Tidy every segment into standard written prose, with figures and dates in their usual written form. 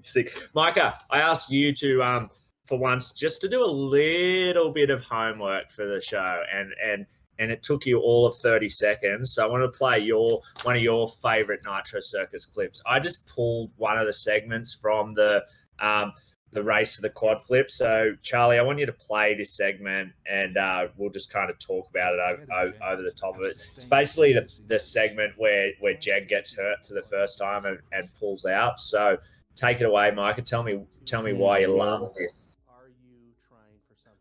Sick. Micah, I asked you to for once just to do a little bit of homework for the show, and it took you all of 30 seconds. So I want to play one of your favorite Nitro Circus clips. I just pulled one of the segments from the race for the quad flip. So Charlie, I want you to play this segment, and we'll just kind of talk about it over the top of it. It's basically the segment where Jed gets hurt for the first time and pulls out. So take it away, Micah. Tell me why you love this.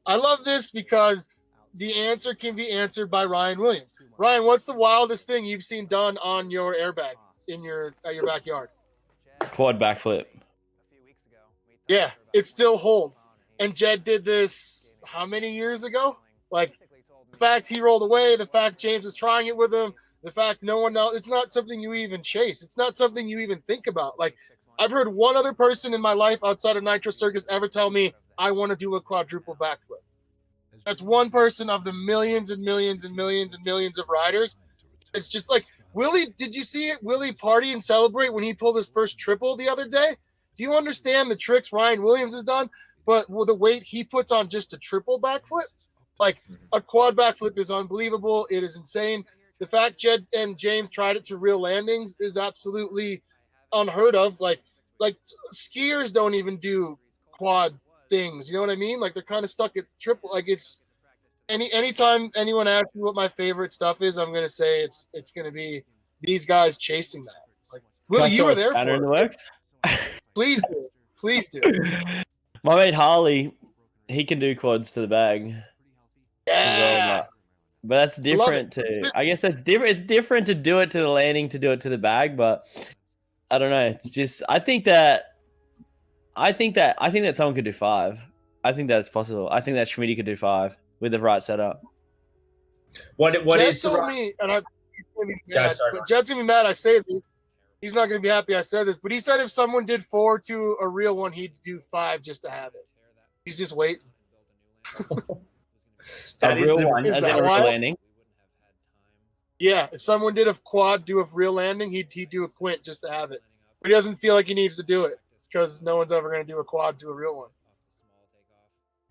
I love this because the answer can be answered by Ryan Williams. Ryan, what's the wildest thing you've seen done on your airbag at your backyard? Quad backflip. Yeah, it still holds. And Jed did this how many years ago? Like, the fact he rolled away, the fact James was trying it with him, the fact no one else, it's not something you even chase. It's not something you even think about. Like, I've heard one other person in my life outside of Nitro Circus ever tell me, I want to do a quadruple backflip. That's one person of the millions and millions and millions and millions of riders. It's just like, Willie, did you see it? Willie party and celebrate when he pulled his first triple the other day? Do you understand the tricks Ryan Williams has done? But with the weight he puts on just a triple backflip, like a quad backflip is unbelievable. It is insane. The fact Jed and James tried it to real landings is absolutely unheard of. Like skiers don't even do quad things. You know what I mean? Like, they're kind of stuck at triple. Like, it's anytime anyone asks me what my favorite stuff is, I'm gonna say it's gonna be these guys chasing that. Like, Willie, you were there for in the works. Please do. My mate Harley, he can do quads to the bag. Yeah. But that's different too. I guess that's different. It's different to do it to the landing, to do it to the bag, but I don't know. It's just I think that someone could do 5. I think that's possible. I think that Schmitty could do 5 with the right setup. What Jed is told me, and he's gonna be mad, but Jed's gonna be mad I say this. He's not gonna be happy I said this, but he said if someone did 4 to a real one, he'd do 5 just to have it. He's just waiting. A real one, as in a real landing. Yeah, if someone did a quad, do a real landing, he'd do a quint just to have it. But he doesn't feel like he needs to do it because no one's ever going to do a quad to a real one.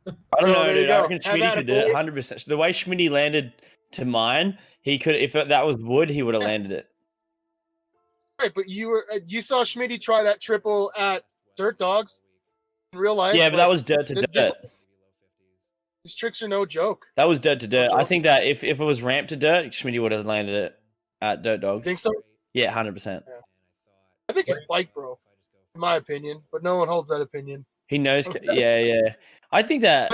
I don't know, dude. I reckon Schmitty could do it 100%. The way Schmitty landed to mine, he could. If that was wood, he would have landed it. Right, but you saw Schmitty try that triple at Dirt Dogs in real life. Yeah, but that was dirt to dirt. These tricks are no joke. That was dirt to dirt. I think that if it was ramp to dirt, Schmitty would have landed it at Dirt Dogs. Think so? Yeah, 100%. Yeah. I think it's bike, bro, in my opinion, but no one holds that opinion. He knows. Yeah. I think that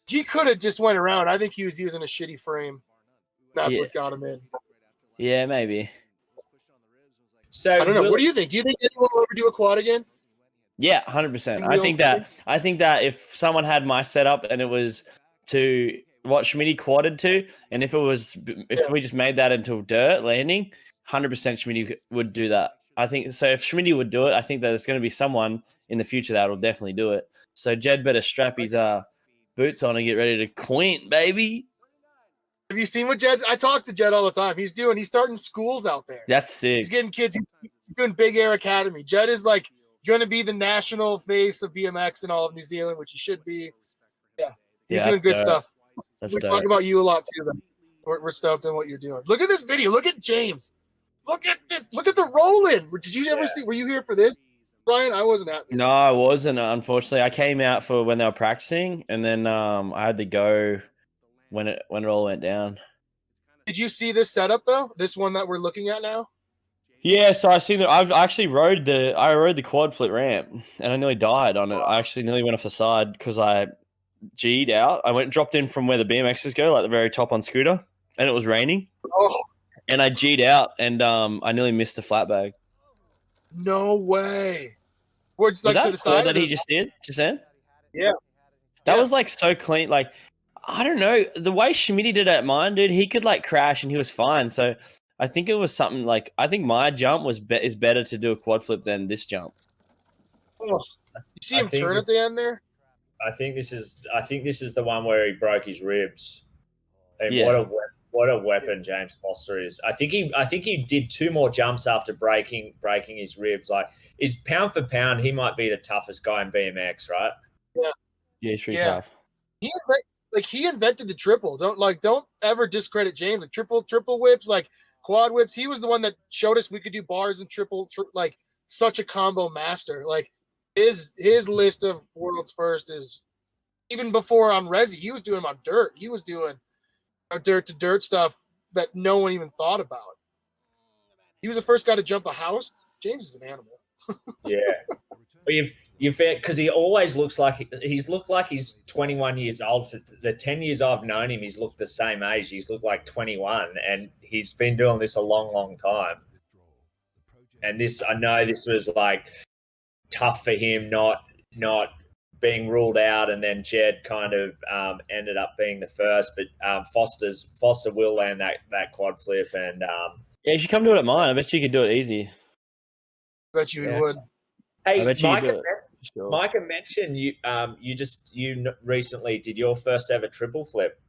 he could have just went around. I think he was using a shitty frame. That's what got him in. Yeah, maybe. So I don't know. What do you think? Do you think anyone will ever do a quad again? Yeah, 100%. I think that if someone had my setup and it was to what Schmitty quadded to, and if we just made that into dirt landing, 100% Schmitty would do that. I think so. If Schmitty would do it, I think that there's going to be someone in the future that will definitely do it. So Jed better strap his boots on and get ready to quint, baby. Have you seen what Jed's? I talk to Jed all the time. He's starting schools out there. That's sick. He's getting kids. He's doing Big Air Academy. Jed is like going to be the national face of BMX in all of New Zealand, which he should be. Yeah, he's doing good stuff. We talk about you a lot too. Then. We're stoked on what you're doing. Look at this video. Look at James. Look at this. Look at the roll-in. Did you ever see? Were you here for this, Brian? I wasn't at this. No, I wasn't. Unfortunately, I came out for when they were practicing, and then I had to go when it all went down. Did you see this setup though? This one that we're looking at now? Yeah, so I seen that. I've actually rode the quad flip ramp, and I nearly died on it. I actually nearly went off the side because I G'd out. I dropped in from where the BMXs go, like the very top on scooter, and it was raining. Oh. And I G'd out, and I nearly missed the flat bag. No way. Was that to the side that he just did? Just then? Yeah. That was like so clean. Like, I don't know. The way Schmitty did at mine, dude, he could like crash and he was fine. So I think it was something like, I think my jump is better to do a quad flip than this jump. Oh. You see him turn at the end there? I think this is the one where he broke his ribs. And what a weapon James Foster is. I think he did 2 more jumps after breaking his ribs. Like, is pound for pound, he might be the toughest guy in BMX, right? Yeah, he's pretty tough. He invented the triple. Don't ever discredit James. Like triple whips, like quad whips. He was the one that showed us we could do bars and triple, like such a combo master. Like his list of world's first is even before on Resi. He was doing them on dirt. He was doing dirt to dirt stuff that no one even thought about. He was the first guy to jump a house. James is an animal. Yeah. But you've because he always looks like he's 21 years old. For the 10 years I've known him, he's looked the same age. He's looked like 21, and he's been doing this a long, long time. And I know this was like tough for him, not being ruled out, and then Jed kind of ended up being the first. But Foster will land that quad flip, and yeah, you should come do it at mine. I bet you could do it easy. I bet you would. Hey, Micah mentioned you recently did your first ever triple flip.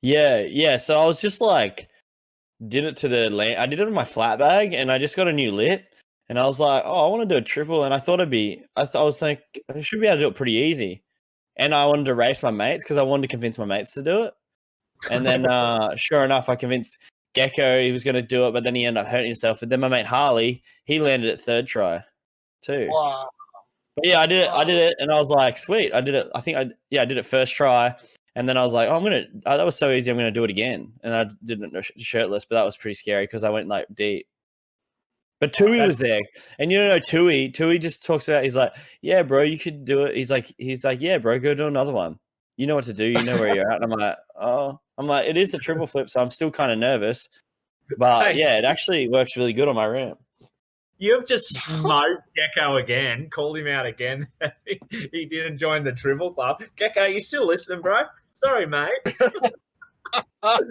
Yeah. So I was just like, did it to the land. I did it on my flat bag, and I just got a new lip, and I was like, oh, I want to do a triple, and I thought I was like, I should be able to do it pretty easy, and I wanted to race my mates because I wanted to convince my mates to do it, and then sure enough, I convinced Gecko he was going to do it, but then he ended up hurting himself, and then my mate Harley, he landed it 3rd try too. Wow. But yeah, I did it, and I was like, sweet, I did it. I did it 1st try, and then I was like, oh, that was so easy, I'm gonna do it again, and I did it shirtless, but that was pretty scary because I went like deep. But Tui was there, and Tui just talks about. He's like, yeah, bro, you could do it. He's like, yeah, bro, go do another one. You know what to do. You know where you're at. And I'm like, it is a triple flip, so I'm still kind of nervous, but yeah, it actually works really good on my ramp. You've just smoked Gecko again, called him out again. He didn't join the triple club. Gecko, you still listening, bro? Sorry, mate.